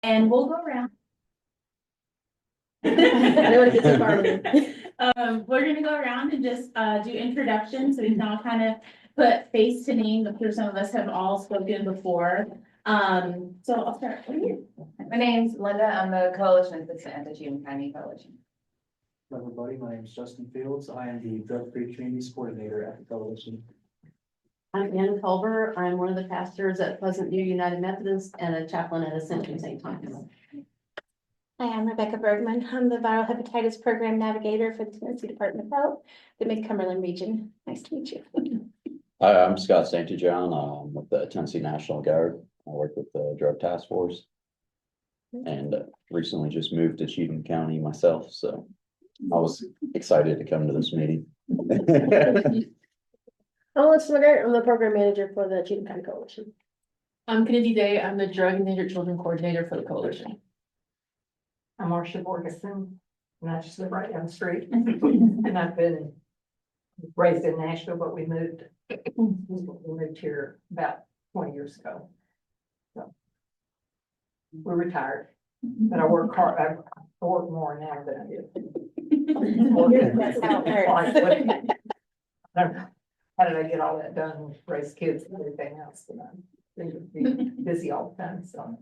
And we'll go around. I don't want to get too far in. We're gonna go around and just do introductions, so we can all kind of put face to name. I'm sure some of us have all spoken before. So I'll start. What are you? My name's Linda. I'm the coalition assistant at the Cheatham County Coalition. Hello, everybody. My name is Justin Fields. I am the drug-free communities coordinator at the coalition. I'm Ann Culver. I'm one of the pastors at Pleasant View United Methodist and a chaplain at Ascension St. Thomas. Hi, I'm Rebecca Bergman. I'm the viral hepatitis program navigator for the Tennessee Department of Health, the Mid-Cumberland region. Nice to meet you. Hi, I'm Scott St. John. I'm with the Tennessee National Guard. I work with the Drug Task Force. And recently just moved to Cheatham County myself, so I was excited to come to this meeting. I'm Alyssa McGirt. I'm the program manager for the Cheatham County Coalition. I'm Kennedy Day. I'm the Drug and Endangered Children Coordinator for the Coalition. I'm Marcia Borgeson, and I just live right down the street. And I've been raised in Nashville, but we moved here about 20 years ago. So we're retired, but I work hard. I work more now than I did. That's how it works. I don't know. How did I get all that done, raise kids and everything else? And I'm busy all the time, so.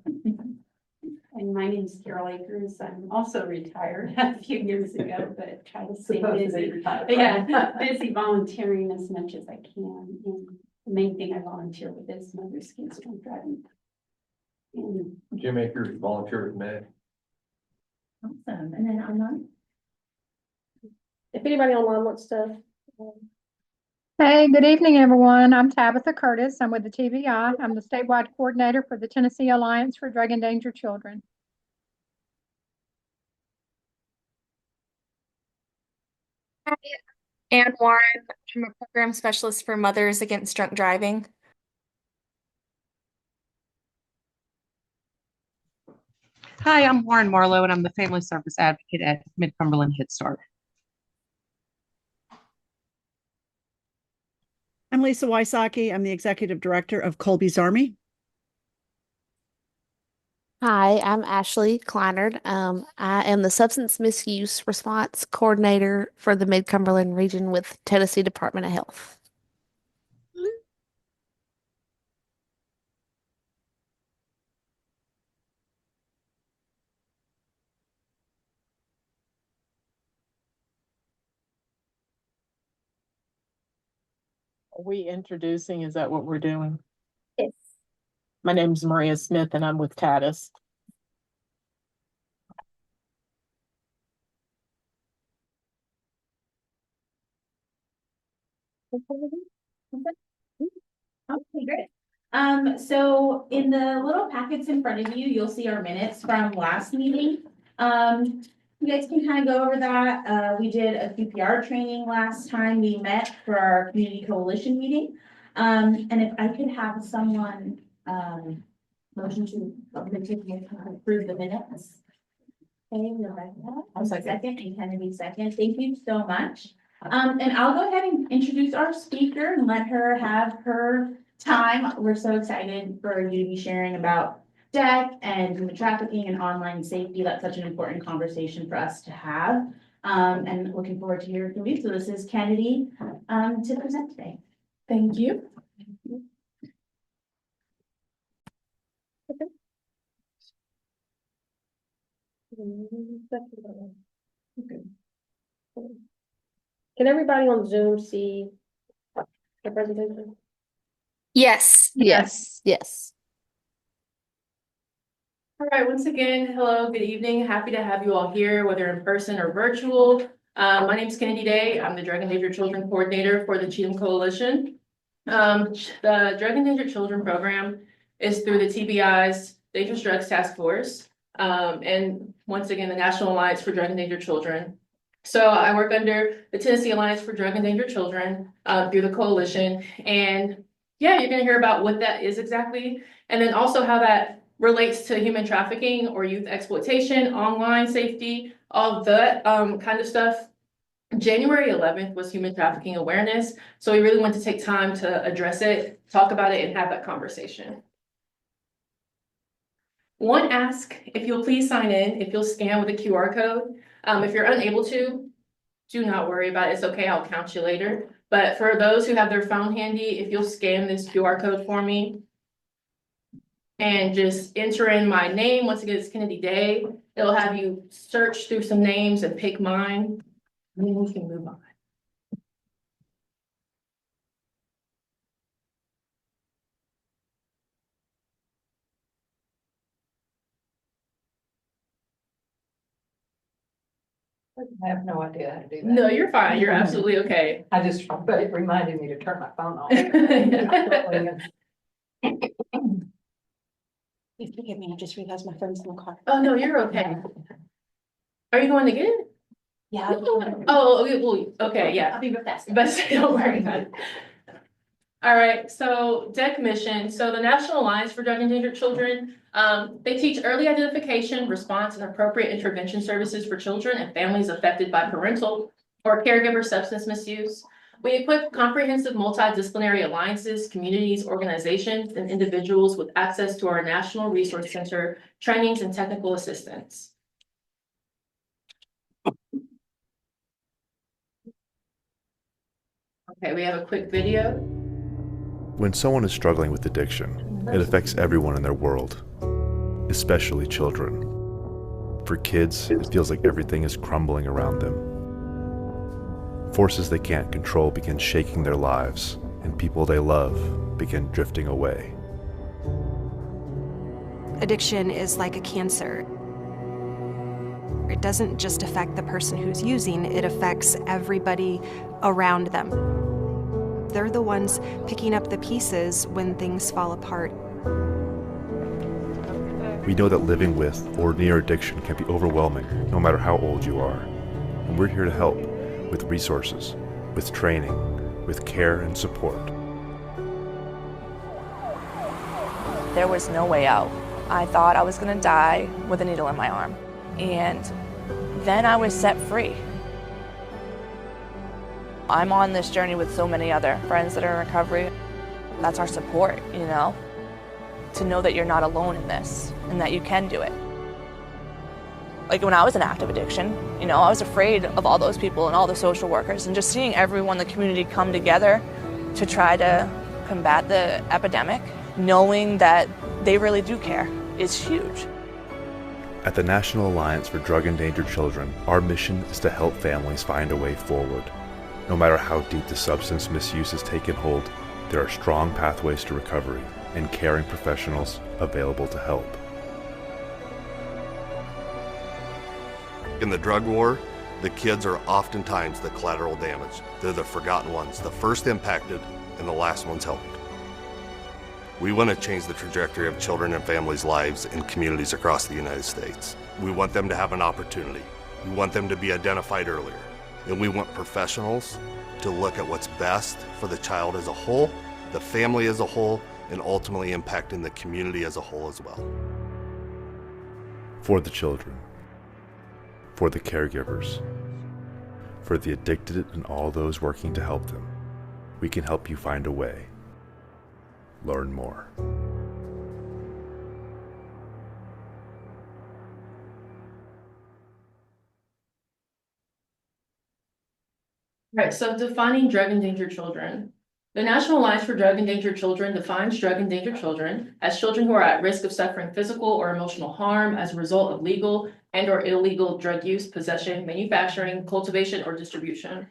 And my name is Carol Akers. I'm also retired a few years ago, but try to stay busy. Yeah, busy volunteering as much as I can. And the main thing I volunteer with is Mother's Kids Drunk Driving. And Jim Akers, volunteer with me. Awesome. And then online. If anybody online wants to. Hey, good evening, everyone. I'm Tabitha Curtis. I'm with the TBI. I'm the statewide coordinator for the Tennessee Alliance for Drug Endangered Children. Hi, Ann Warren. I'm a program specialist for Mothers Against Drunk Driving. Hi, I'm Warren Marlowe, and I'm the family service advocate at Mid-Cumberland Head Start. I'm Lisa Wysocki. I'm the executive director of Colby's Army. Hi, I'm Ashley Kleinard. I am the substance misuse response coordinator for the Mid-Cumberland region with Tennessee Department of Health. Are we introducing? Is that what we're doing? Yes. My name's Maria Smith and I'm with TATIS. Okay, great. So in the little packets in front of you, you'll see our minutes from last meeting. You guys can kind of go over that. We did a QPR training last time we met for our community coalition meeting. And if I could have someone, motion to approve the minutes. Okay, Rebecca, second, and Kennedy second. Thank you so much. And I'll go ahead and introduce our speaker and let her have her time. We're so excited for you to be sharing about DEC and human trafficking and online safety. That's such an important conversation for us to have. And looking forward to hearing from you. So this is Kennedy to present today. Thank you. Can everybody on Zoom see the presentation? Yes, yes, yes. All right, once again, hello, good evening. Happy to have you all here, whether in person or virtual. My name is Kennedy Day. I'm the Drug and Endangered Children Coordinator for the Cheatham Coalition. The Drug and Endangered Children program is through the TBI's Dangerous Drugs Task Force. And once again, the National Alliance for Drug and Endangered Children. So I work under the Tennessee Alliance for Drug and Endangered Children through the coalition. And yeah, you're gonna hear about what that is exactly. And then also how that relates to human trafficking or youth exploitation, online safety, all of that kind of stuff. January 11th was Human Trafficking Awareness. So we really want to take time to address it, talk about it, and have that conversation. One ask, if you'll please sign in, if you'll scan with a QR code. If you're unable to, do not worry about it. It's okay, I'll count you later. But for those who have their phone handy, if you'll scan this QR code for me and just enter in my name, once again, it's Kennedy Day. It'll have you search through some names and pick mine, and then we can move on. I have no idea how to do that. No, you're fine. You're absolutely okay. I just, but it reminded me to turn my phone off. You forgive me, I just realized my phone's in the car. Oh, no, you're okay. Are you going to get it? Yeah. Oh, okay, well, okay, yeah. I'll be real fast. But don't worry about it. All right, so DEC mission. So the National Alliance for Drug Endangered Children, they teach early identification, response, and appropriate intervention services for children and families affected by parental or caregiver substance misuse. We equip comprehensive multidisciplinary alliances, communities, organizations, and individuals with access to our National Resource Center trainings and technical assistance. Okay, we have a quick video. When someone is struggling with addiction, it affects everyone in their world, especially children. For kids, it feels like everything is crumbling around them. Forces they can't control begin shaking their lives, and people they love begin drifting away. Addiction is like a cancer. It doesn't just affect the person who's using, it affects everybody around them. They're the ones picking up the pieces when things fall apart. We know that living with or near addiction can be overwhelming, no matter how old you are. And we're here to help with resources, with training, with care and support. There was no way out. I thought I was gonna die with a needle in my arm. And then I was set free. I'm on this journey with so many other friends that are in recovery. That's our support, you know? To know that you're not alone in this and that you can do it. Like when I was in active addiction, you know, I was afraid of all those people and all the social workers, and just seeing everyone in the community come together to try to combat the epidemic, knowing that they really do care, is huge. At the National Alliance for Drug Endangered Children, our mission is to help families find a way forward. No matter how deep the substance misuse has taken hold, there are strong pathways to recovery and caring professionals available to help. In the drug war, the kids are oftentimes the collateral damage. They're the forgotten ones, the first impacted and the last ones helped. We want to change the trajectory of children and families' lives in communities across the United States. We want them to have an opportunity. We want them to be identified earlier. And we want professionals to look at what's best for the child as a whole, the family as a whole, and ultimately impacting the community as a whole as well. For the children, for the caregivers, for the addicted and all those working to help them, we can help you find a way. Learn more. Right, so defining drug endangered children. The National Alliance for Drug Endangered Children defines drug endangered children as children who are at risk of suffering physical or emotional harm as a result of legal and or illegal drug use, possession, manufacturing, cultivation, or distribution.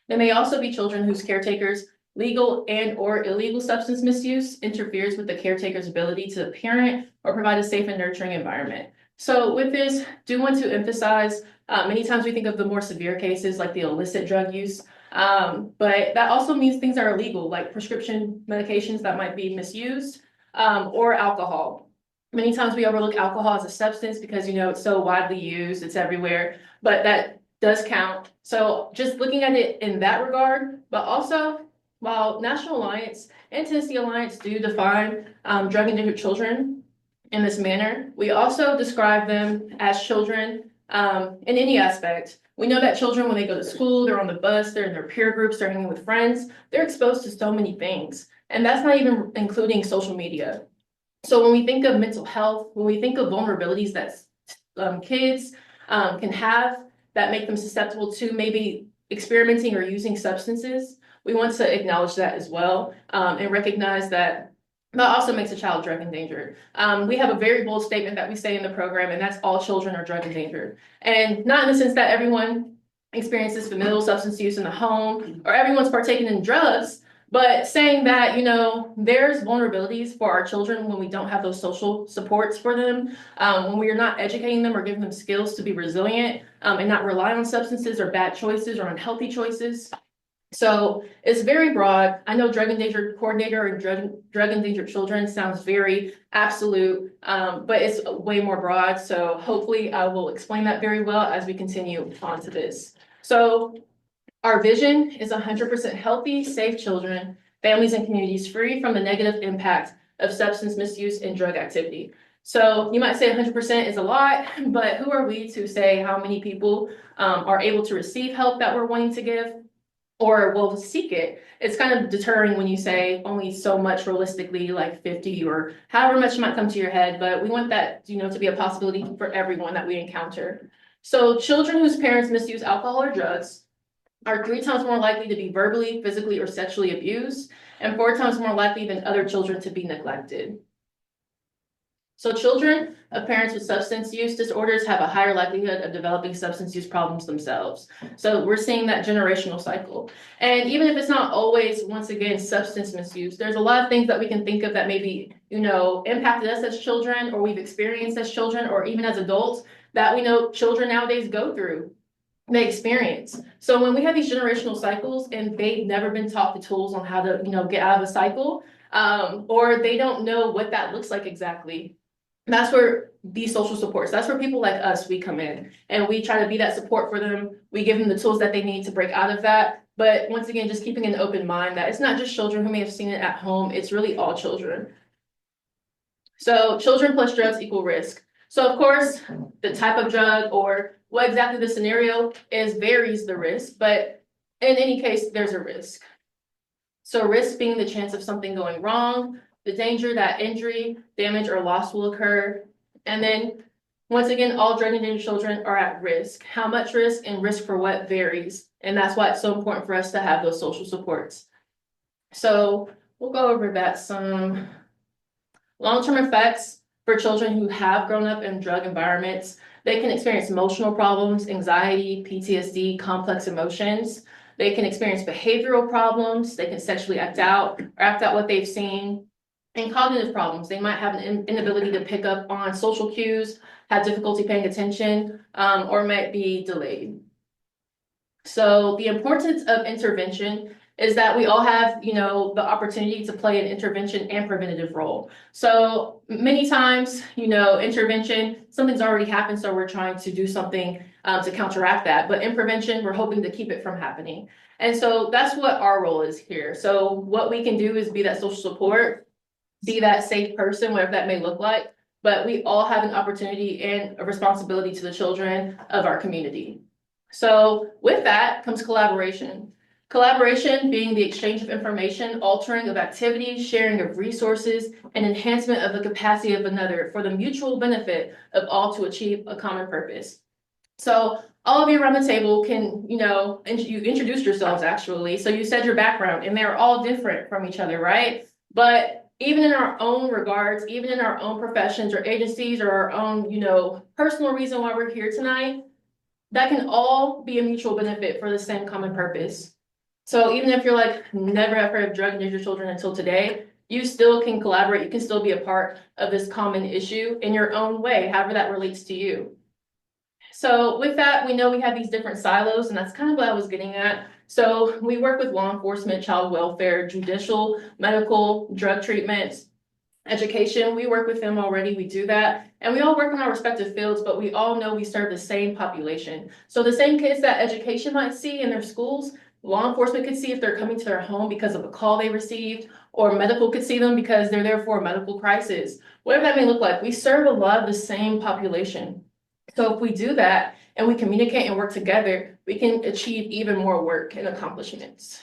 They may also be children whose caretakers' legal and or illegal substance misuse interferes with the caretaker's ability to parent or provide a safe and nurturing environment. So with this, do want to emphasize, many times we think of the more severe cases like the illicit drug use, but that also means things are illegal, like prescription medications that might be misused, or alcohol. Many times we overlook alcohol as a substance because, you know, it's so widely used, it's everywhere, but that does count. So just looking at it in that regard, but also while National Alliance and Tennessee Alliance do define drug endangered children in this manner, we also describe them as children in any aspect. We know that children, when they go to school, they're on the bus, they're in their peer groups, they're hanging with friends, they're exposed to so many things. And that's not even including social media. So when we think of mental health, when we think of vulnerabilities that kids can have that make them susceptible to maybe experimenting or using substances, we want to acknowledge that as well, and recognize that that also makes a child drug endangered. We have a very bold statement that we say in the program, and that's all children are drug endangered. And not in the sense that everyone experiences familial substance use in the home or everyone's partaking in drugs, but saying that, you know, there's vulnerabilities for our children when we don't have those social supports for them, when we are not educating them or giving them skills to be resilient, and not rely on substances or bad choices or unhealthy choices. So it's very broad. I know drug endangered coordinator and drug endangered children sounds very absolute, but it's way more broad. So hopefully I will explain that very well as we continue on to this. So our vision is 100% healthy, safe children, families, and communities free from the negative impact of substance misuse and drug activity. So you might say 100% is a lot, but who are we to say how many people are able to receive help that we're wanting to give or will seek it? It's kind of deterring when you say only so much realistically, like 50 or however much might come to your head, but we want that, you know, to be a possibility for everyone that we encounter. So children whose parents misuse alcohol or drugs are 3 times more likely to be verbally, physically, or sexually abused, and 4 times more likely than other children to be neglected. So children of parents with substance use disorders have a higher likelihood of developing substance use problems themselves. So we're seeing that generational cycle. And even if it's not always, once again, substance misuse, there's a lot of things that we can think of that maybe, you know, impacted us as children or we've experienced as children or even as adults that we know children nowadays go through. They experience. So when we have these generational cycles and they've never been taught the tools on how to, you know, get out of a cycle, or they don't know what that looks like exactly, that's where these social supports, that's where people like us, we come in and we try to be that support for them. We give them the tools that they need to break out of that. But once again, just keeping an open mind that it's not just children who may have seen it at home, it's really all children. So children plus drugs equal risk. So of course, the type of drug or what exactly the scenario is varies the risk, but in any case, there's a risk. So risk being the chance of something going wrong, the danger that injury, damage, or loss will occur. And then once again, all drug endangered children are at risk. How much risk and risk for what varies. And that's why it's so important for us to have those social supports. So we'll go over that some. Long-term effects for children who have grown up in drug environments. They can experience emotional problems, anxiety, PTSD, complex emotions. They can experience behavioral problems. They can sexually act out or act out what they've seen. And cognitive problems. They might have an inability to pick up on social cues, have difficulty paying attention, or might be delayed. So the importance of intervention is that we all have, you know, the opportunity to play an intervention and preventative role. So many times, you know, intervention, something's already happened, so we're trying to do something to counteract that. But in prevention, we're hoping to keep it from happening. And so that's what our role is here. So what we can do is be that social support, be that safe person, whatever that may look like. But we all have an opportunity and a responsibility to the children of our community. So with that comes collaboration. Collaboration being the exchange of information, altering of activities, sharing of resources, and enhancement of the capacity of another for the mutual benefit of all to achieve a common purpose. So all of you around the table can, you know, you introduced yourselves actually. So you said your background and they're all different from each other, right? But even in our own regards, even in our own professions or agencies or our own, you know, personal reason why we're here tonight, that can all be a mutual benefit for the same common purpose. So even if you're like, never have heard of drug endangered children until today, you still can collaborate. You can still be a part of this common issue in your own way, however that relates to you. So with that, we know we have these different silos, and that's kind of what I was getting at. So we work with law enforcement, child welfare, judicial, medical, drug treatment, education. We work with them already. We do that. And we all work in our respective fields, but we all know we serve the same population. So the same kids that education might see in their schools, law enforcement could see if they're coming to their home because of a call they received, or medical could see them because they're there for a medical crisis. Whatever that may look like, we serve a lot of the same population. So if we do that and we communicate and work together, we can achieve even more work and accomplishments.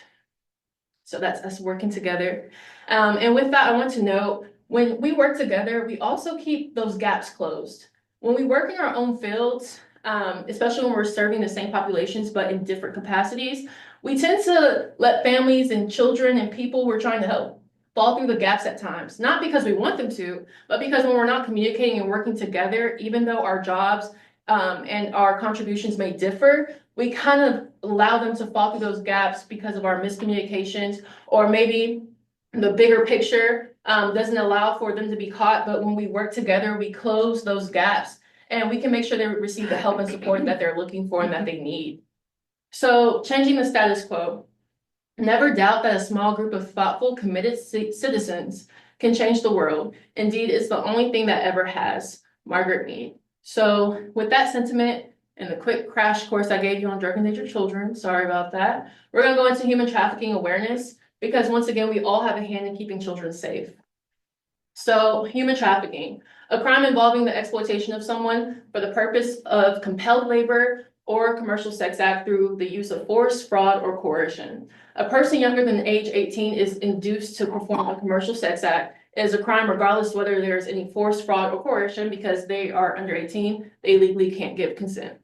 So that's us working together. And with that, I want to note, when we work together, we also keep those gaps closed. When we work in our own fields, especially when we're serving the same populations but in different capacities, we tend to let families and children and people we're trying to help fall through the gaps at times, not because we want them to, but because when we're not communicating and working together, even though our jobs and our contributions may differ, we kind of allow them to fall through those gaps because of our miscommunications, or maybe the bigger picture doesn't allow for them to be caught. But when we work together, we close those gaps and we can make sure they receive the help and support that they're looking for and that they need. So changing the status quo. Never doubt that a small group of thoughtful, committed citizens can change the world. Indeed, it's the only thing that ever has. Margaret Mead. So with that sentiment and the quick crash course I gave you on drug endangered children, sorry about that, we're going to go into human trafficking awareness, because once again, we all have a hand in keeping children safe. So human trafficking, a crime involving the exploitation of someone for the purpose of compelled labor or commercial sex act through the use of force, fraud, or coercion. A person younger than age 18 is induced to perform a commercial sex act. It is a crime regardless whether there's any force, fraud, or coercion, because they are under 18, they legally can't give consent.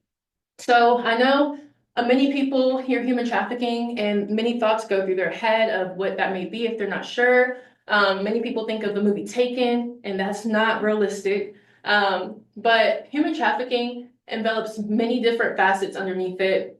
So I know many people hear human trafficking and many thoughts go through their head of what that may be if they're not sure. Many people think of the movie Taken, and that's not realistic. But human trafficking envelops many different facets underneath it,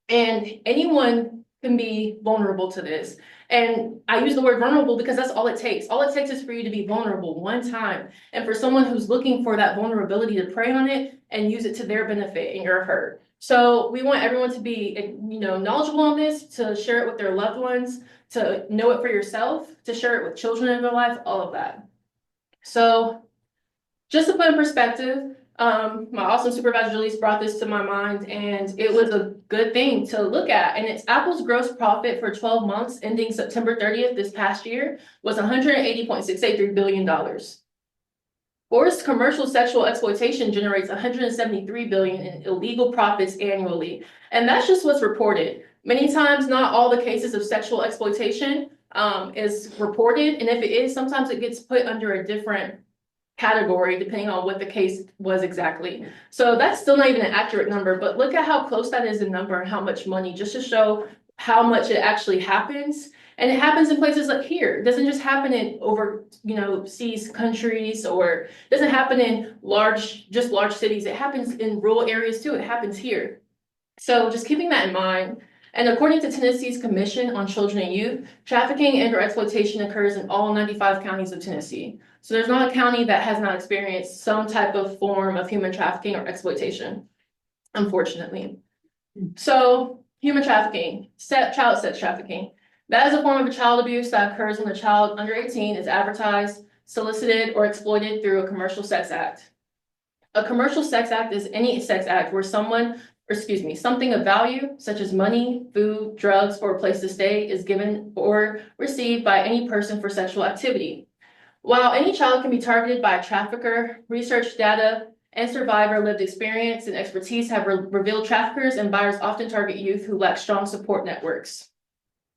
and anyone can be vulnerable to this. And I use the word vulnerable because that's all it takes. All it takes is for you to be vulnerable one time, and for someone who's looking for that vulnerability to prey on it and use it to their benefit, and you're hurt. So we want everyone to be, knowledgeable on this, to share it with their loved ones, to know it for yourself, to share it with children in their life, all of that. So just to put in perspective, my awesome supervisor Julie's brought this to my mind, and it was a good thing to look at. And it's Apple's gross profit for 12 months ending September 30th this past year was $180.683 billion. Forced commercial sexual exploitation generates $173 billion in illegal profits annually. And that's just what's reported. Many times, not all the cases of sexual exploitation is reported. And if it is, sometimes it gets put under a different category depending on what the case was exactly. So that's still not even an accurate number, but look at how close that is in number and how much money, just to show how much it actually happens. And it happens in places like here. It doesn't just happen in overseas countries, or it doesn't happen in large cities. It happens in rural areas too. It happens here. So just keeping that in mind. And according to Tennessee's Commission on Children and Youth, trafficking and or exploitation occurs in all 95 counties of Tennessee. So there's not a county that has not experienced some type of form of human trafficking or exploitation, unfortunately. So human trafficking, child sex trafficking. That is a form of child abuse that occurs when a child under 18 is advertised, solicited, or exploited through a commercial sex act. A commercial sex act is any sex act where something of value, such as money, food, drugs, or a place to stay, is given or received by any person for sexual activity. While any child can be targeted by a trafficker, research data and survivor lived experience and expertise have revealed traffickers and buyers often target youth who lack strong support networks.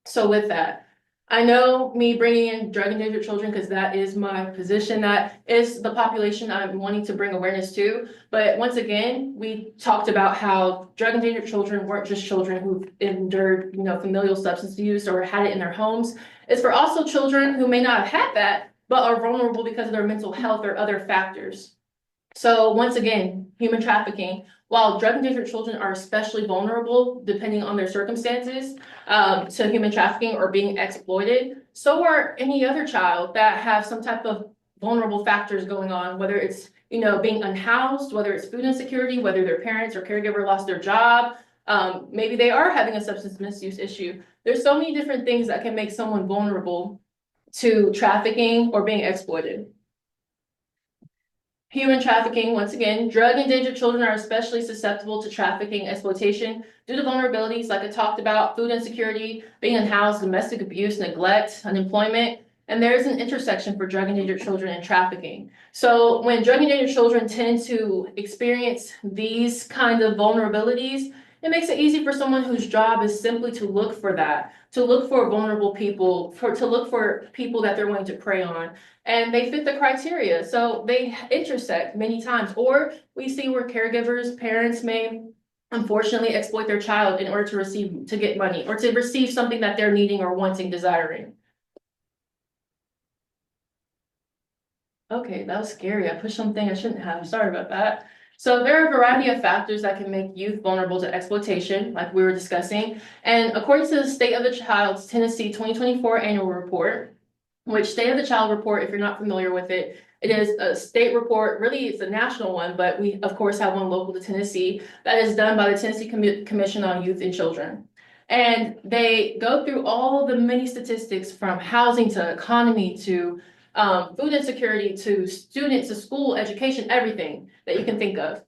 So with that, I know me bringing in drug endangered children, because that is my position, that is the population I'm wanting to bring awareness to. But once again, we talked about how drug endangered children weren't just children who endured, familial substance abuse or had it in their homes. It's for also children who may not have had that, but are vulnerable because of their mental health or other factors. So once again, human trafficking, while drug endangered children are especially vulnerable depending on their circumstances to human trafficking or being exploited, so are any other child that have some type of vulnerable factors going on, whether it's being unhoused, whether it's food insecurity, whether their parents or caregiver lost their job, maybe they are having a substance misuse issue. There's so many different things that can make someone vulnerable to trafficking or being exploited. Human trafficking, once again, drug endangered children are especially susceptible to trafficking exploitation due to vulnerabilities like I talked about, food insecurity, being unhoused, domestic abuse, neglect, unemployment, and there is an intersection for drug endangered children and trafficking. So when drug endangered children tend to experience these kind of vulnerabilities, it makes it easy for someone whose job is simply to look for that, to look for vulnerable people, to look for people that they're willing to prey on. And they fit the criteria, so they intersect many times. Or we see where caregivers, parents may unfortunately exploit their child in order to get money or to receive something that they're needing or wanting, desiring. Okay, that was scary. I pushed something I shouldn't have. Sorry about that. So there are a variety of factors that can make youth vulnerable to exploitation, like we were discussing. And according to the State of the Child's Tennessee 2024 annual report, which State of the Child report, if you're not familiar with it, it is a state report, really it's a national one, but we of course have one local to Tennessee that is done by the Tennessee Commission on Youth and Children. And they go through all the many statistics from housing to economy to food insecurity to students to school education, everything that you can think of.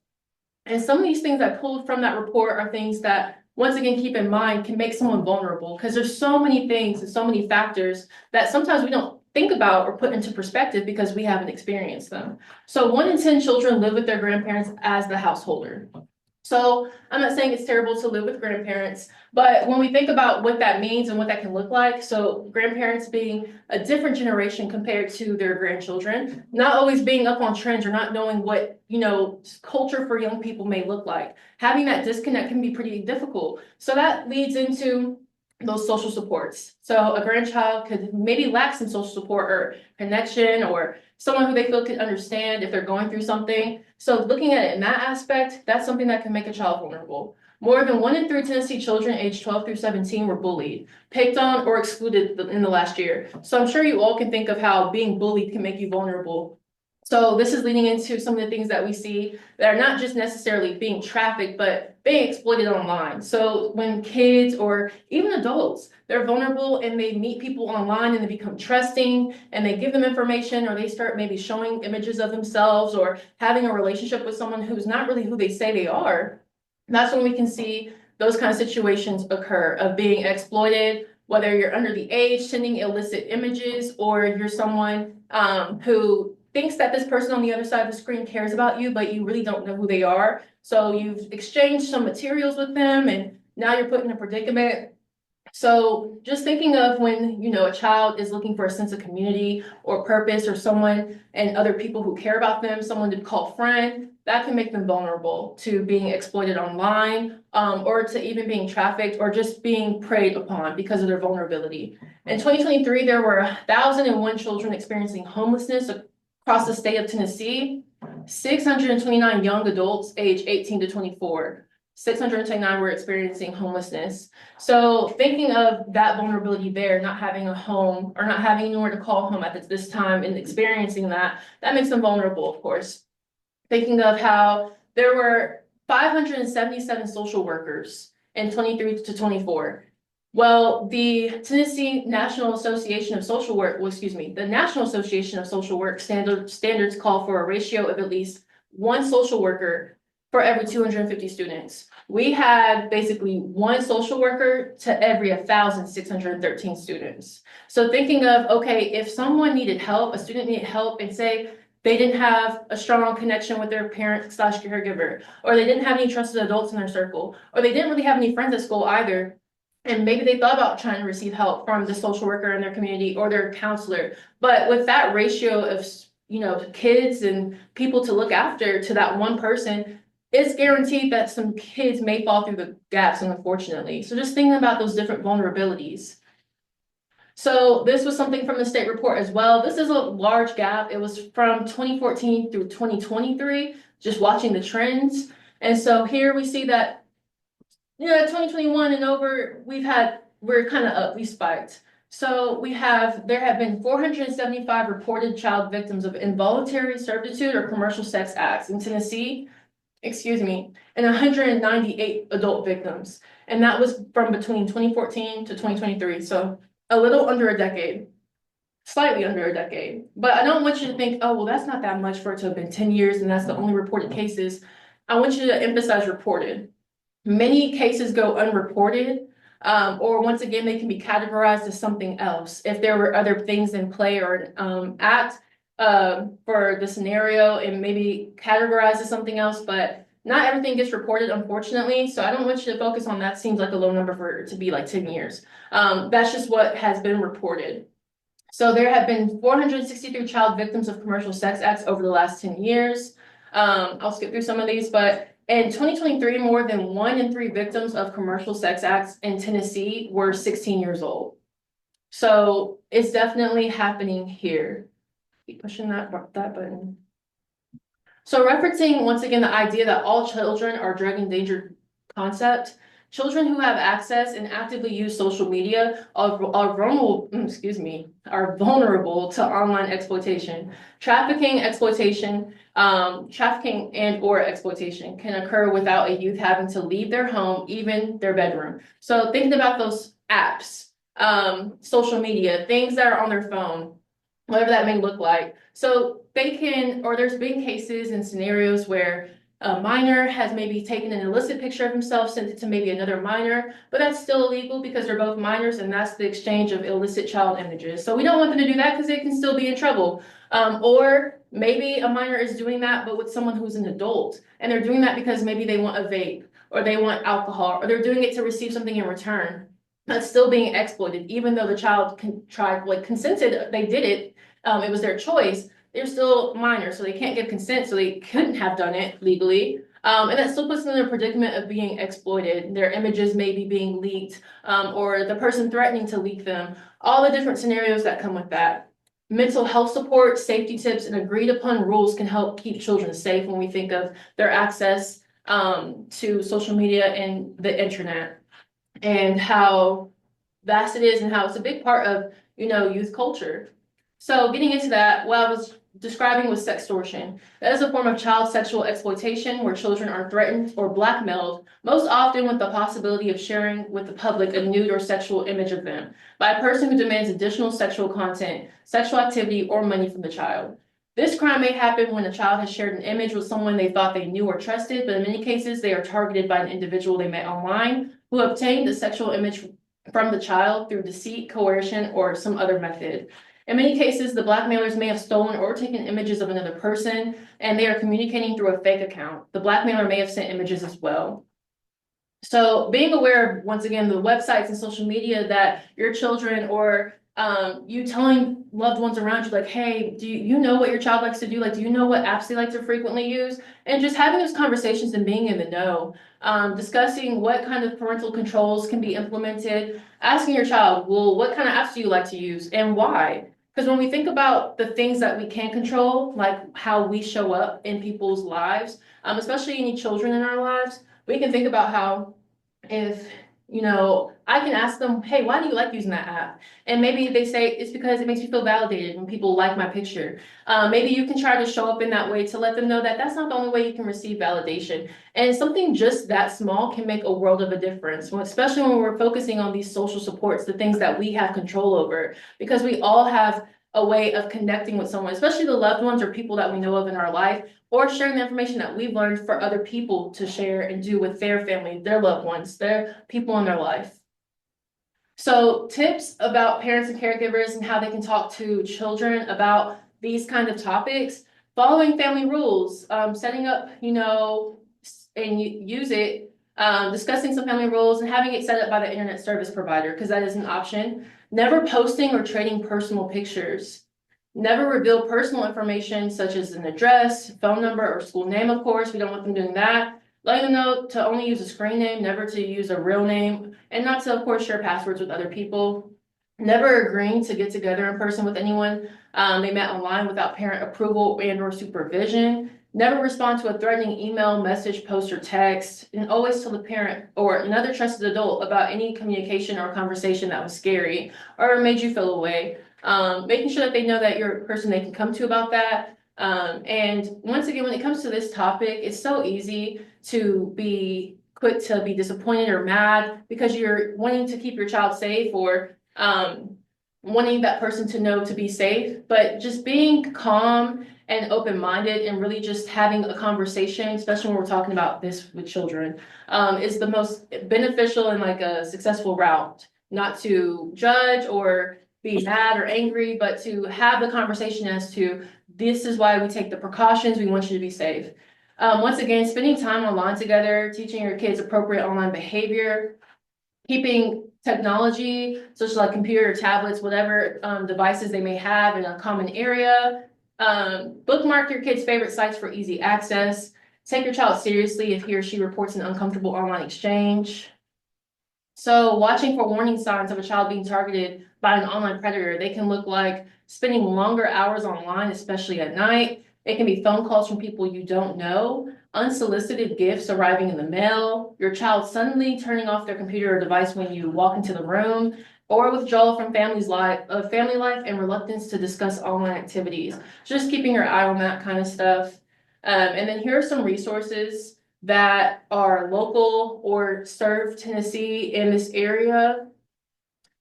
And some of these things I pulled from that report are things that, once again, keep in mind can make someone vulnerable, because there's so many things and so many factors that sometimes we don't think about or put into perspective because we haven't experienced them. So 1 in 10 children live with their grandparents as the householder. So I'm not saying it's terrible to live with grandparents, but when we think about what that means and what that can look like, so grandparents being a different generation compared to their grandchildren, not always being up on trends or not knowing what, culture for young people may look like. Having that disconnect can be pretty difficult. So that leads into those social supports. So a grandchild could maybe lack some social support or connection or someone who they feel could understand if they're going through something. So looking at it in that aspect, that's something that can make a child vulnerable. More than 1 in 3 Tennessee children aged 12 through 17 were bullied, picked on, or excluded in the last year. So I'm sure you all can think of how being bullied can make you vulnerable. So this is leading into some of the things that we see that are not just necessarily being trafficked, but being exploited online. So when kids or even adults, they're vulnerable and they meet people online and they become trusting and they give them information, or they start maybe showing images of themselves or having a relationship with someone who's not really who they say they are. That's when we can see those kind of situations occur of being exploited, whether you're under the age, sending illicit images, or you're someone who thinks that this person on the other side of the screen cares about you, but you really don't know who they are. So you've exchanged some materials with them and now you're put in a predicament. So just thinking of when, a child is looking for a sense of community or purpose or someone and other people who care about them, someone to call friend, that can make them vulnerable to being exploited online, or to even being trafficked or just being preyed upon because of their vulnerability. In 2023, there were 1,001 children experiencing homelessness across the state of Tennessee, 629 young adults aged 18 to 24. 629 were experiencing homelessness. So thinking of that vulnerability there, not having a home or not having anywhere to call home at this time and experiencing that makes them vulnerable, of course. Thinking of how there were 577 social workers in 23 to 24. Well, the Tennessee National Association of Social Work, the National Association of Social Work standards call for a ratio of at least 1 social worker for every 250 students. We had basically 1 social worker to every 1,613 students. So thinking of, okay, if someone needed help, a student needed help, and say they didn't have a strong connection with their parent/caregiver, or they didn't have any trusted adults in their circle, or they didn't really have any friends at school either, and maybe they thought about trying to receive help from the social worker in their community or their counselor. But with that ratio of, kids and people to look after to that 1 person, it's guaranteed that some kids may fall through the gaps, unfortunately. So just thinking about those different vulnerabilities. So this was something from the state report as well. This is a large gap. It was from 2014 through 2023, just watching the trends. And so here we see that 2021 and over, we're kind of up, we spiked. So there have been 475 reported child victims of involuntary servitude or commercial sex acts in Tennessee, and 198 adult victims. And that was from between 2014 to 2023. So a little under a decade, slightly under a decade. But I don't want you to think, oh, well, that's not that much for it to have been 10 years and that's the only reported cases. I want you to emphasize reported. Many cases go unreported, or once again, they can be categorized as something else. If there were other things in play or act for the scenario and maybe categorized as something else, but Not everything gets reported, unfortunately, so I don't want you to focus on that. Seems like a low number for it to be like 10 years. That's just what has been reported. So there have been 463 child victims of commercial sex acts over the last 10 years. I'll skip through some of these, but in 2023, more than 1 in 3 victims of commercial sex acts in Tennessee were 16 years old. So it's definitely happening here. Keep pushing that button. So referencing once again the idea that all children are drug endangered concept, children who have access and actively use social media are vulnerable, are vulnerable to online exploitation. Trafficking and or exploitation can occur without a youth having to leave their home, even their bedroom. So thinking about those apps, social media, things that are on their phone, whatever that may look like. So they can, or there's been cases and scenarios where a minor has maybe taken an illicit picture of himself, sent it to maybe another minor, but that's still illegal because they're both minors and that's the exchange of illicit child images. So we don't want them to do that because they can still be in trouble. Or maybe a minor is doing that, but with someone who's an adult, and they're doing that because maybe they want a vape or they want alcohol, or they're doing it to receive something in return. That's still being exploited, even though the child consented, they did it. It was their choice. They're still minors, so they can't give consent, so they couldn't have done it legally. And that still puts them in a predicament of being exploited. Their images may be being leaked, or the person threatening to leak them. All the different scenarios that come with that. Mental health support, safety tips, and agreed upon rules can help keep children safe when we think of their access to social media and the internet, and how vast it is and how it's a big part of, youth culture. So getting into that, what I was describing was sextortion. That is a form of child sexual exploitation where children are threatened or blackmailed, most often with the possibility of sharing with the public a nude or sexual image of them by a person who demands additional sexual content, sexual activity, or money from the child. This crime may happen when a child has shared an image with someone they thought they knew or trusted, but in many cases, they are targeted by an individual they met online who obtained the sexual image from the child through deceit, coercion, or some other method. In many cases, the blackmailers may have stolen or taken images of another person, and they are communicating through a fake account. The blackmailer may have sent images as well. So being aware of, once again, the websites and social media that your children or you telling loved ones around you, like, hey, do you know what your child likes to do? Like, do you know what apps they like to frequently use? And just having those conversations and being in the know, discussing what kind of parental controls can be implemented, asking your child, well, what kind of apps do you like to use and why? Because when we think about the things that we can control, like how we show up in people's lives, especially any children in our lives, we can think about how if, I can ask them, hey, why do you like using that app? And maybe they say, it's because it makes me feel validated when people like my picture. Maybe you can try to show up in that way to let them know that that's not the only way you can receive validation. And something just that small can make a world of a difference, especially when we're focusing on these social supports, the things that we have control over, because we all have a way of connecting with someone, especially the loved ones or people that we know of in our life, or sharing the information that we've learned for other people to share and do with their family, their loved ones, their people in their life. So tips about parents and caregivers and how they can talk to children about these kind of topics: following family rules, setting up, and use it, discussing some family rules and having it set up by the internet service provider, because that is an option. Never posting or trading personal pictures. Never reveal personal information such as an address, phone number, or school name, of course. We don't want them doing that. Letting them know to only use a screen name, never to use a real name, and not to, of course, share passwords with other people. Never agreeing to get together in person with anyone they met online without parent approval and or supervision. Never respond to a threatening email, message, post, or text, and always tell the parent or another trusted adult about any communication or conversation that was scary or made you feel away. Making sure that they know that you're a person they can come to about that. And once again, when it comes to this topic, it's so easy to be quick to be disappointed or mad because you're wanting to keep your child safe or wanting that person to know to be safe. But just being calm and open-minded and really just having a conversation, especially when we're talking about this with children, is the most beneficial and like a successful route. Not to judge or be mad or angry, but to have the conversation as to, this is why we take the precautions, we want you to be safe. Once again, spending time online together, teaching your kids appropriate online behavior, keeping technology, such as like computer, tablets, whatever devices they may have in a common area. Bookmark your kids' favorite sites for easy access. Take your child seriously if he or she reports an uncomfortable online exchange. So watching for warning signs of a child being targeted by an online predator, they can look like spending longer hours online, especially at night. It can be phone calls from people you don't know, unsolicited gifts arriving in the mail, your child suddenly turning off their computer or device when you walk into the room, or withdrawal from family life and reluctance to discuss online activities. Just keeping your eye on that kind of stuff. And then here are some resources that are local or serve Tennessee in this area.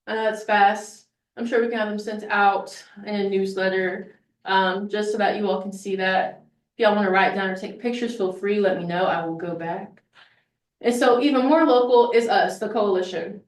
It's fast. I'm sure we can have them sent out in a newsletter, just so that you all can see that. If y'all want to write down or take pictures, feel free, let me know, I will go back. And so even more local is us, the coalition.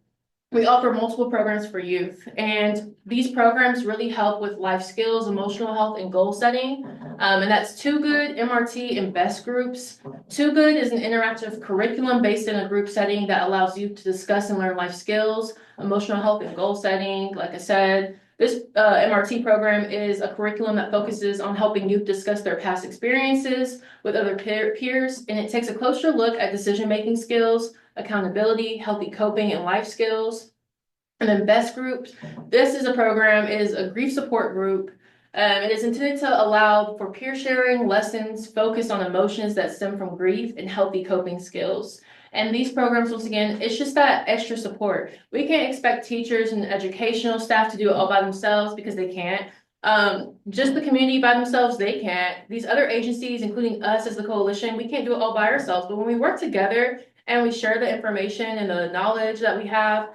We offer multiple programs for youth, and these programs really help with life skills, emotional health, and goal setting. And that's Too Good, MRT, and BEST groups. Too Good is an interactive curriculum based in a group setting that allows youth to discuss and learn life skills, emotional health, and goal setting. Like I said, this MRT program is a curriculum that focuses on helping youth discuss their past experiences with other peers, and it takes a closer look at decision-making skills, accountability, healthy coping, and life skills. And then BEST groups. This is a grief support group. It is intended to allow for peer sharing, lessons focused on emotions that stem from grief and healthy coping skills. And these programs, once again, it's just that extra support. We can't expect teachers and educational staff to do it all by themselves because they can't. Just the community by themselves, they can't. These other agencies, including us as the coalition, we can't do it all by ourselves. But when we work together and we share the information and the knowledge that we have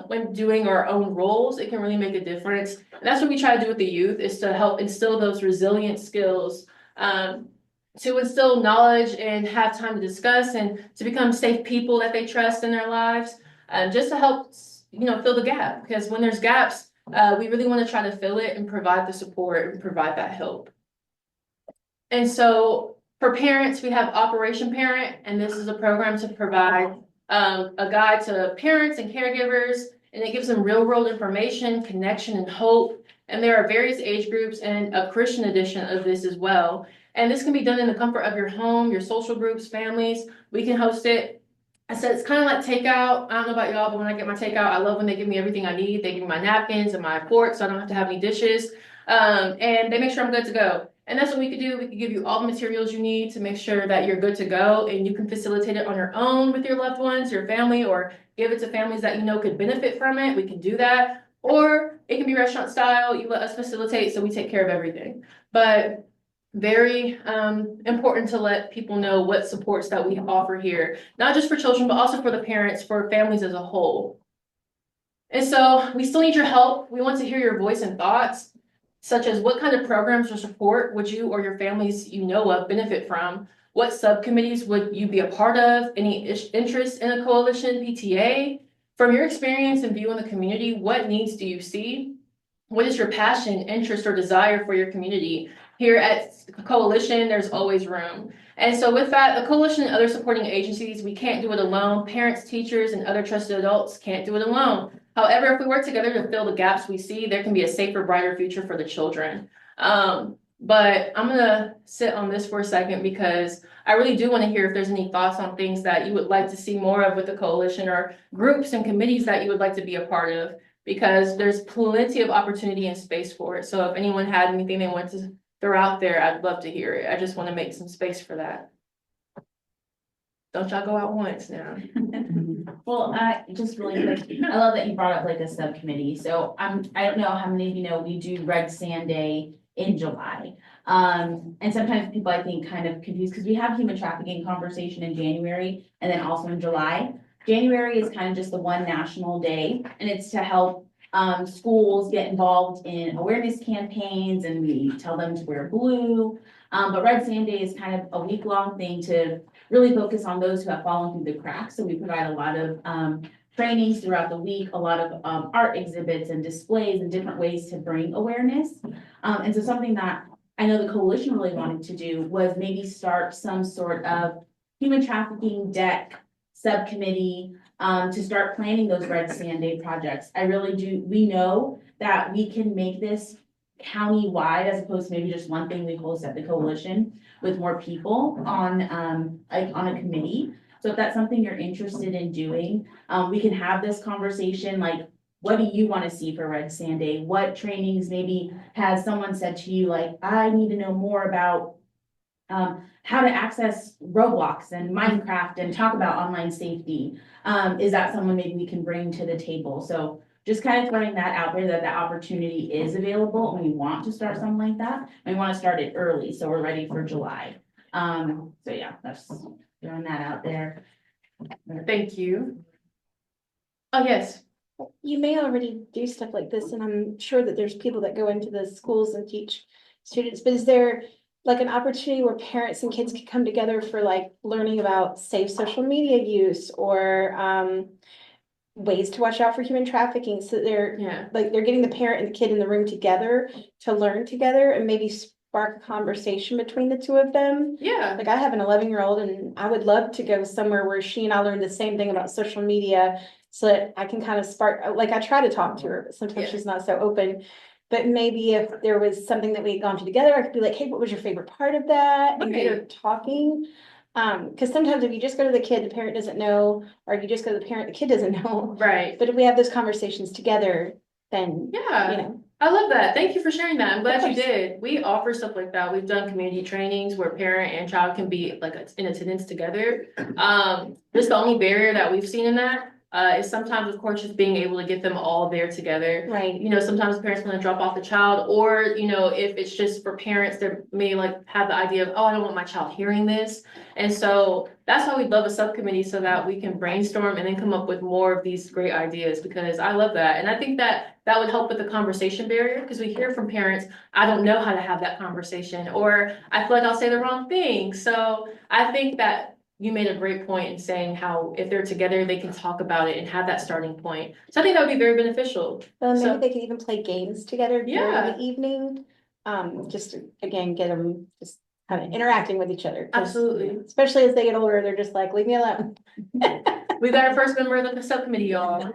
when doing our own roles, it can really make a difference. And that's what we try to do with the youth, is to help instill those resilient skills, to instill knowledge and have time to discuss and to become safe people that they trust in their lives, just to help, fill the gap. Because when there's gaps, we really want to try to fill it and provide the support and provide that help. And so for parents, we have Operation Parent, and this is a program to provide a guide to parents and caregivers, and it gives them real-world information, connection, and hope. And there are various age groups and a Christian edition of this as well. And this can be done in the comfort of your home, your social groups, families. We can host it. I said it's kind of like takeout. I don't know about y'all, but when I get my takeout, I love when they give me everything I need. They give me my napkins and my forks, so I don't have to have any dishes. And they make sure I'm good to go. And that's what we could do. We could give you all the materials you need to make sure that you're good to go, and you can facilitate it on your own with your loved ones, your family, or give it to families that you know could benefit from it. We can do that. Or it can be restaurant style. You let us facilitate, so we take care of everything. But very important to let people know what supports that we offer here, not just for children, but also for the parents, for families as a whole. And so we still need your help. We want to hear your voice and thoughts, such as what kind of programs or support would you or your families you know of benefit from? What subcommittees would you be a part of? Any interest in a coalition PTA? From your experience and view in the community, what needs do you see? What is your passion, interest, or desire for your community? Here at Coalition, there's always room. And so with that, the Coalition and other supporting agencies, we can't do it alone. Parents, teachers, and other trusted adults can't do it alone. However, if we work together to fill the gaps we see, there can be a safer, brighter future for the children. But I'm gonna sit on this for a second because I really do want to hear if there's any thoughts on things that you would like to see more of with the coalition, or groups and committees that you would like to be a part of, because there's plenty of opportunity and space for it. So if anyone had anything they want to throw out there, I'd love to hear it. I just want to make some space for that. Don't y'all go out once now. Well, just really quick, I love that you brought up like a subcommittee. So I don't know how many of you know, we do Red Sand Day in July. And sometimes people, I think, kind of confused because we have human trafficking conversation in January and then also in July. January is kind of just the one national day, and it's to help schools get involved in awareness campaigns, and we tell them to wear blue. But Red Sand Day is kind of a week-long thing to really focus on those who have fallen through the cracks. So we provide a lot of trainings throughout the week, a lot of art exhibits and displays and different ways to bring awareness. And so something that I know the coalition really wanted to do was maybe start some sort of human trafficking deck subcommittee, to start planning those Red Sand Day projects. I really do, we know that we can make this county-wide as opposed to maybe just one thing we host at the coalition with more people on, like on a committee. So if that's something you're interested in doing, we can have this conversation, like, what do you want to see for Red Sand Day? What trainings maybe has someone said to you, like, I need to know more about how to access Roblox and Minecraft and talk about online safety. Is that someone maybe we can bring to the table? So just kind of throwing that out there that the opportunity is available and we want to start something like that. We want to start it early, so we're ready for July. So yeah, that's throwing that out there. Thank you. Oh, yes. You may already do stuff like this, and I'm sure that there's people that go into the schools and teach students, but is there like an opportunity where parents and kids could come together for like learning about safe social media use or ways to watch out for human trafficking, so that they're getting the parent and the kid in the room together to learn together and maybe spark a conversation between the two of them? Yeah. Like I have an 11-year-old and I would love to go somewhere where she and I learn the same thing about social media so that I can kind of spark, like I try to talk to her, but sometimes she's not so open. But maybe if there was something that we had gone to together, I could be like, hey, what was your favorite part of that? And get her talking. Because sometimes if you just go to the kid, the parent doesn't know, or if you just go to the parent, the kid doesn't know. Right. But if we have those conversations together, then, Yeah. you know. I love that. Thank you for sharing that. I'm glad you did. We offer stuff like that. We've done community trainings where parent and child can be like in attendance together. Just the only barrier that we've seen in that is sometimes, of course, just being able to get them all there together. Right. You know, sometimes parents want to drop off the child, or, you know, if it's just for parents that may like have the idea of, oh, I don't want my child hearing this. And so that's why we love a subcommittee, so that we can brainstorm and then come up with more of these great ideas, because I love that. And I think that that would help with the conversation barrier, because we hear from parents, I don't know how to have that conversation, or I feel like I'll say the wrong thing. So I think that you made a great point in saying how if they're together, they can talk about it and have that starting point. So I think that would be very beneficial. Well, maybe So- they could even play games together during Yeah. the evening. Just to, again, get them just kind of interacting with each other. 'Cause Absolutely. especially as they get older, they're just like, leave me alone. We got our first member of the subcommittee, y'all.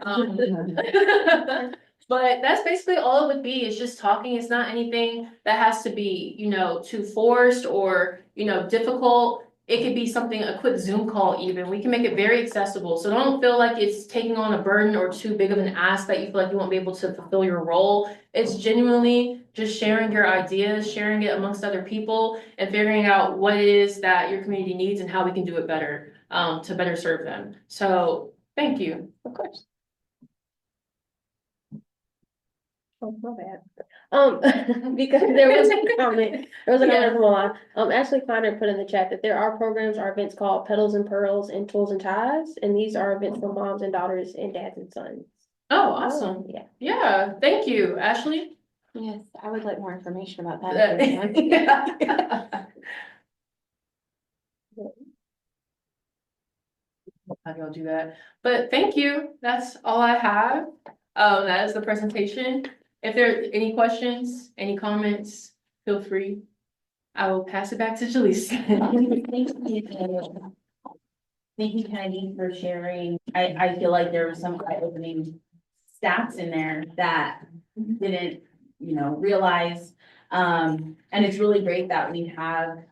But that's basically all it would be, is just talking. It's not anything that has to be, you know, too forced or, you know, difficult. It could be something, a quick Zoom call even. We can make it very accessible. So don't feel like it's taking on a burden or too big of an ask that you feel like you won't be able to fulfill your role. It's genuinely just sharing your ideas, sharing it amongst other people, and figuring out what it is that your community needs and how we can do it better, to better serve them. So thank you. Of course. Oh, my bad. Because there was a comment, Yeah. from Milan. Ashley Kleiner put in the chat that there are programs or events called Petals and Pearls and Tools and Ties, and these are events for moms and daughters and dads and sons. Oh, awesome. Yeah. Yeah, thank you, Ashley. Yes, I would like more information about that. How do y'all do that? But thank you. That's all I have. That is the presentation. If there are any questions, any comments, feel free. I will pass it back to Jaleesa. Thank you, Kennedy, for sharing. I feel like there was some eye-opening stats in there that didn't, you know, realize. And it's really great that we have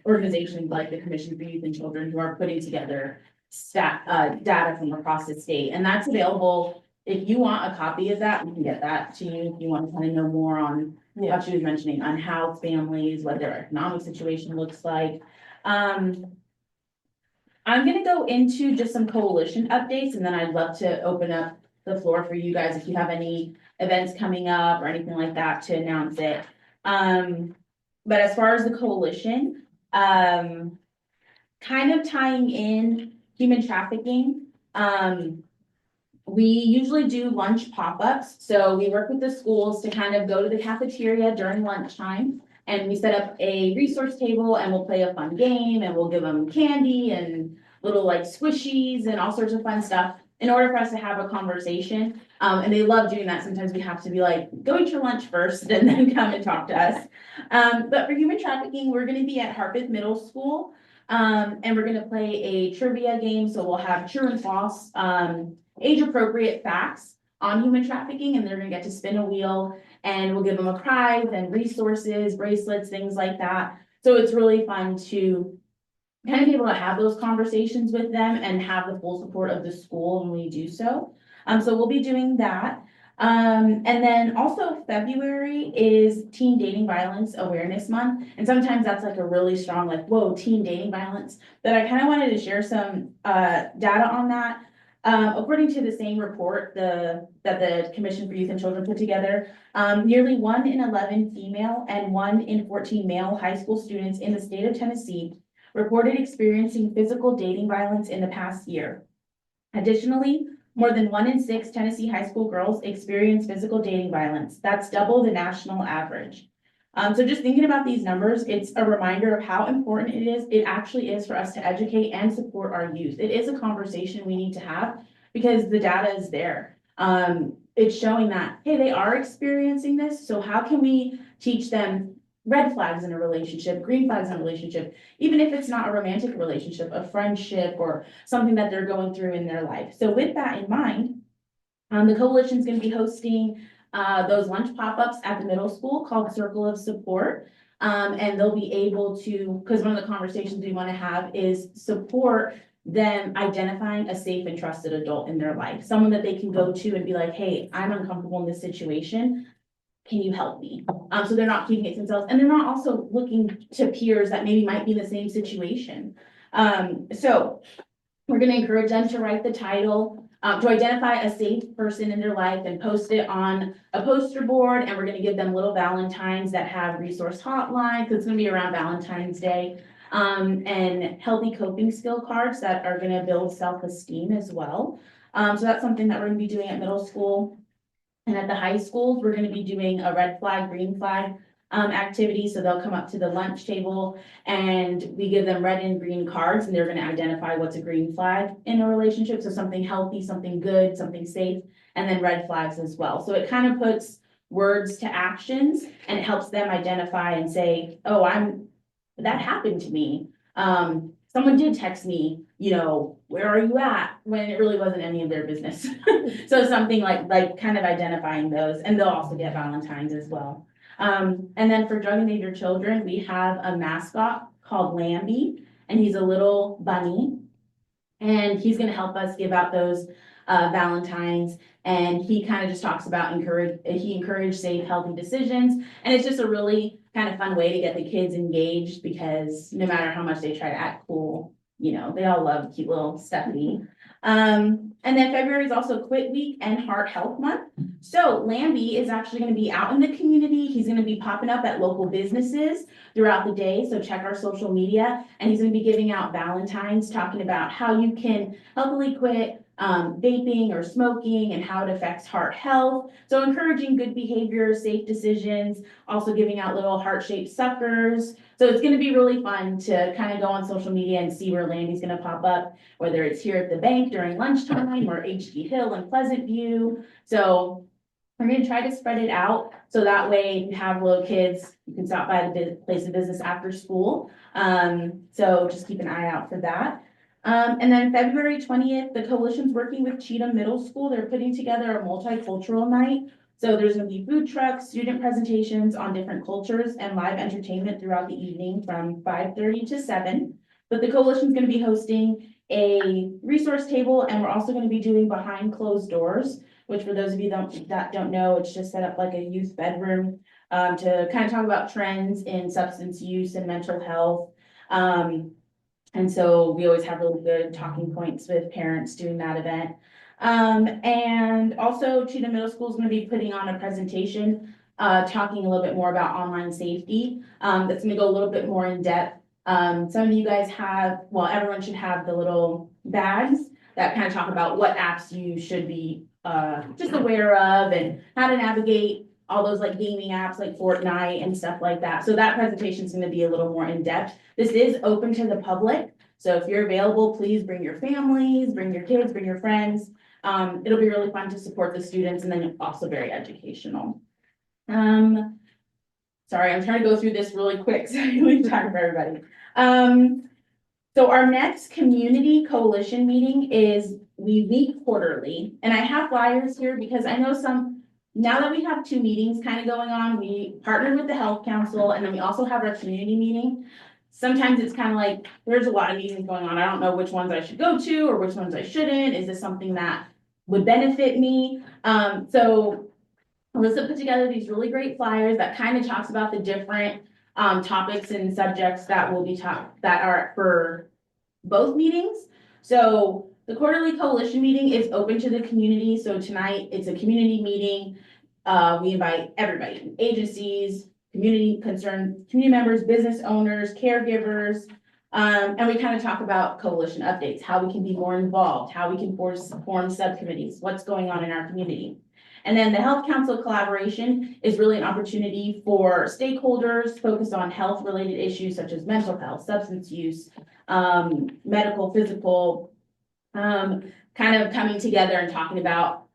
organizations like the Commission for Youth and Children who are putting together data from across the state, and that's available. If you want a copy of that, we can get that to you. If you want to kind of know more on what she was mentioning on how families, what their economic situation looks like. I'm gonna go into just some coalition updates, and then I'd love to open up the floor for you guys if you have any events coming up or anything like that to announce it. But as far as the coalition, kind of tying in human trafficking, we usually do lunch pop-ups. So we work with the schools to kind of go to the cafeteria during lunchtime, and we set up a resource table, and we'll play a fun game, and we'll give them candy and little like squishies and all sorts of fun stuff. in order for us to have a conversation. And they love doing that. Sometimes we have to be like, go eat your lunch first and then come and talk to us. But for human trafficking, we're gonna be at Harpeth Middle School. And we're gonna play a trivia game, so we'll have true and false, age-appropriate facts on human trafficking, and they're gonna get to spin a wheel, and we'll give them a prize and resources, bracelets, things like that. So it's really fun to kind of be able to have those conversations with them and have the full support of the school when we do so. So we'll be doing that. And then also February is Teen Dating Violence Awareness Month. And sometimes that's like a really strong, like, whoa, teen dating violence. But I kind of wanted to share some data on that. According to the same report that the Commission for Youth and Children put together, nearly 1 in 11 female and 1 in 14 male high school students in the state of Tennessee reported experiencing physical dating violence in the past year. Additionally, more than 1 in 6 Tennessee high school girls experience physical dating violence. That's double the national average. So just thinking about these numbers, it's a reminder of how important it actually is for us to educate and support our youth. It is a conversation we need to have because the data is there. It's showing that, hey, they are experiencing this. So how can we teach them red flags in a relationship, green flags in a relationship, even if it's not a romantic relationship, a friendship or something that they're going through in their life. So with that in mind, the coalition is going to be hosting those lunch pop-ups at the middle school called Circle of Support. And they'll be able to, because one of the conversations we want to have is support them identifying a safe and trusted adult in their life, someone that they can go to and be like, hey, I'm uncomfortable in this situation. Can you help me? So they're not keeping it to themselves, and they're not also looking to peers that maybe might be in the same situation. So we're going to encourage them to write the title, to identify a safe person in their life and post it on a poster board. And we're going to give them little Valentines that have resource hotlines, because it's going to be around Valentine's Day, and healthy coping skill cards that are going to build self-esteem as well. So that's something that we're going to be doing at middle school. And at the high schools, we're going to be doing a red flag, green flag activity. So they'll come up to the lunch table and we give them red and green cards, and they're going to identify what's a green flag in a relationship. So something healthy, something good, something safe, and then red flags as well. So it kind of puts words to actions, and it helps them identify and say, oh, that happened to me. Someone did text me, where are you at? When it really wasn't any of their business. So something like kind of identifying those, and they'll also get Valentine's as well. And then for drug and danger children, we have a mascot called Lambie, and he's a little bunny, and he's going to help us give out those Valentines. And he kind of just talks about he encouraged safe, healthy decisions. And it's just a really kind of fun way to get the kids engaged, because no matter how much they try to act cool, they all love cute little Stephanie. And then February is also Quit Week and Heart Health Month. So Lambie is actually going to be out in the community. He's going to be popping up at local businesses throughout the day. So check our social media, and he's going to be giving out Valentines, talking about how you can healthily quit vaping or smoking and how it affects heart health. So encouraging good behavior, safe decisions, also giving out little heart-shaped suckers. So it's going to be really fun to kind of go on social media and see where Lambie's going to pop up, whether it's here at the bank during lunchtime or HG Hill and Pleasant View. So we're going to try to spread it out, so that way you have little kids, you can stop by the place of business after school. So just keep an eye out for that. And then February 20th, the coalition's working with Cheatham Middle School. They're putting together a multicultural night. So there's going to be food trucks, student presentations on different cultures, and live entertainment throughout the evening from 5:30 to 7. But the coalition's going to be hosting a resource table, and we're also going to be doing behind closed doors, which for those of you that don't know, it's just set up like a youth bedroom to kind of talk about trends in substance use and mental health. And so we always have really good talking points with parents doing that event. And also Cheatham Middle School is going to be putting on a presentation talking a little bit more about online safety. That's going to go a little bit more in depth. Some of you guys everyone should have the little bags that kind of talk about what apps you should be just aware of and how to navigate all those like gaming apps like Fortnite and stuff like that. So that presentation is going to be a little more in depth. This is open to the public. So if you're available, please bring your families, bring your kids, bring your friends. It'll be really fun to support the students and then also very educational. Sorry, I'm trying to go through this really quick, so I leave time for everybody. So our next community coalition meeting is we meet quarterly, and I have flyers here because I know now that we have 2 meetings kind of going on, we partnered with the health council and then we also have our community meeting. Sometimes it's kind of like, there's a lot of meetings going on. I don't know which ones I should go to or which ones I shouldn't. Is this something that would benefit me? So Alyssa put together these really great flyers that kind of talks about the different topics and subjects that will be that are for both meetings. So the quarterly coalition meeting is open to the community. So tonight it's a community meeting. We invite everybody, agencies, community members, business owners, caregivers. And we kind of talk about coalition updates, how we can be more involved, how we can form subcommittees, what's going on in our community. And then the Health Council collaboration is really an opportunity for stakeholders focused on health related issues such as mental health, substance use, medical, physical, kind of coming together and talking about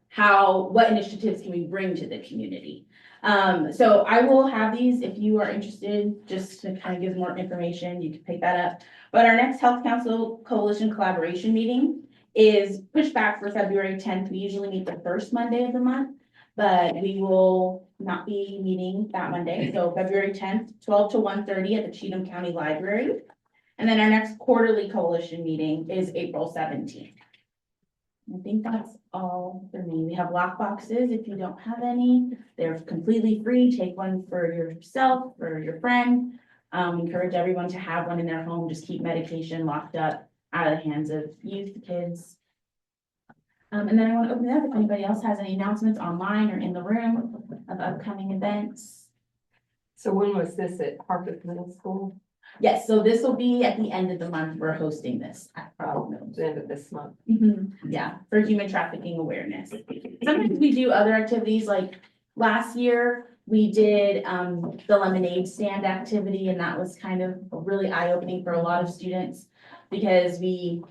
what initiatives can we bring to the community. So I will have these if you are interested, just to kind of give more information, you can pick that up. But our next Health Council Coalition collaboration meeting is pushed back for February 10th. We usually meet the first Monday of the month, but we will not be meeting that Monday. So February 10th, 12 to 1:30 at the Cheatham County Library. And then our next quarterly coalition meeting is April 17th. I think that's all for me. We have lock boxes. If you don't have any, they're completely free. Take one for yourself or your friend. Encourage everyone to have one in their home. Just keep medication locked up out of the hands of youth, kids. And then I want to open it up if anybody else has any announcements online or in the room of upcoming events. So when was this at Harpeth Middle School? Yes, so this will be at the end of the month. We're hosting this at The end of this month. Yeah, for human trafficking awareness. Sometimes we do other activities, like last year, we did the lemonade stand activity, and that was kind of really eye-opening for a lot of students because we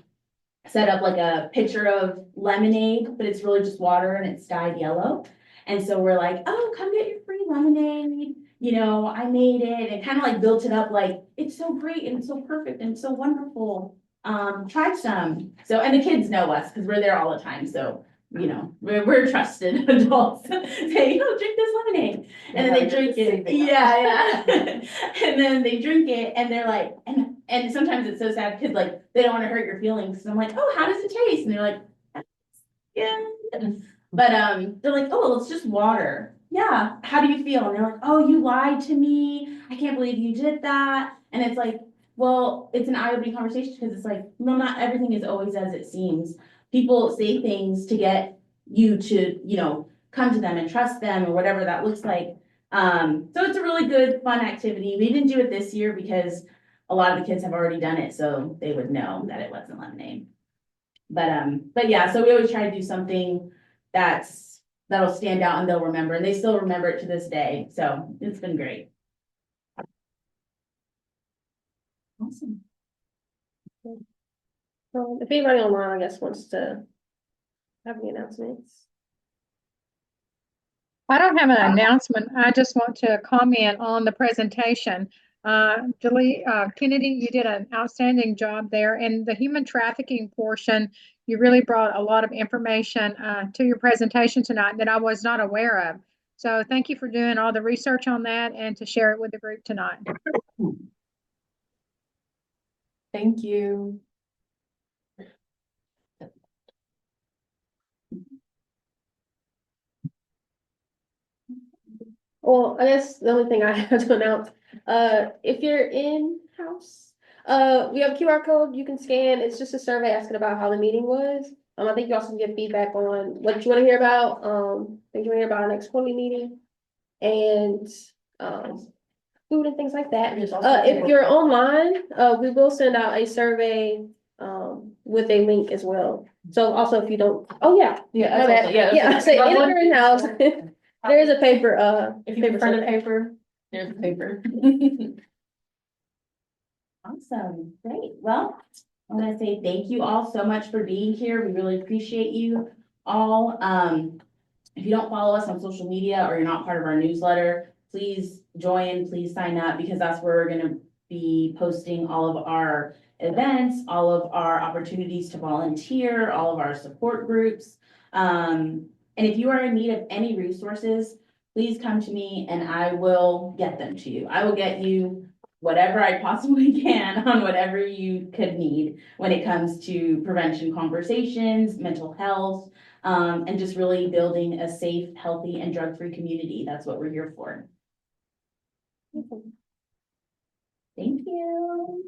set up like a pitcher of lemonade, but it's really just water and it's dyed yellow. And so we're like, oh, come get your free lemonade. You know, I made it and kind of like built it up like, it's so great and it's so perfect and so wonderful. Try some. So, and the kids know us because we're there all the time. So, you know, we're trusted adults. Say, oh, drink this lemonade. And then they drink it. Yeah. And then they drink it and they're like, and sometimes it's so sad because like, they don't want to hurt your feelings. So I'm like, oh, how does it taste? And they're like, yeah. But they're like, oh, well, it's just water. Yeah, how do you feel? And they're like, oh, you lied to me. I can't believe you did that. And it's like, well, it's an eye-opening conversation because it's like, no, not everything is always as it seems. People say things to get you to, you know, come to them and trust them or whatever that looks like. So it's a really good, fun activity. We didn't do it this year because a lot of the kids have already done it, so they would know that it wasn't lemonade. But yeah, so we always try to do something that'll stand out and they'll remember, and they still remember it to this day. So it's been great. Awesome. If anybody online, I guess, wants to have any announcements. I don't have an announcement. I just want to comment on the presentation. Kennedy, you did an outstanding job there. And the human trafficking portion, you really brought a lot of information to your presentation tonight that I was not aware of. So thank you for doing all the research on that and to share it with the group tonight. Thank you. Well, I guess the only thing I have to announce, if you're in-house, we have a QR code you can scan. It's just a survey asking about how the meeting was. I think you also can give feedback on what you want to hear about. I think you want to hear about our next quarterly meeting and food and things like that. If you're online, we will send out a survey with a link as well. So also if you don't, oh yeah. So if you're in-house, there is a paper, if you print a paper, there's a paper. Awesome, great. Well, I want to say thank you all so much for being here. We really appreciate you. all. If you don't follow us on social media or you're not part of our newsletter, please join, please sign up, because that's where we're gonna be posting all of our events, all of our opportunities to volunteer, all of our support groups. And if you are in need of any resources, please come to me and I will get them to you. I will get you whatever I possibly can on whatever you could need when it comes to prevention conversations, mental health, and just really building a safe, healthy, and drug-free community. That's what we're here for. Thank you.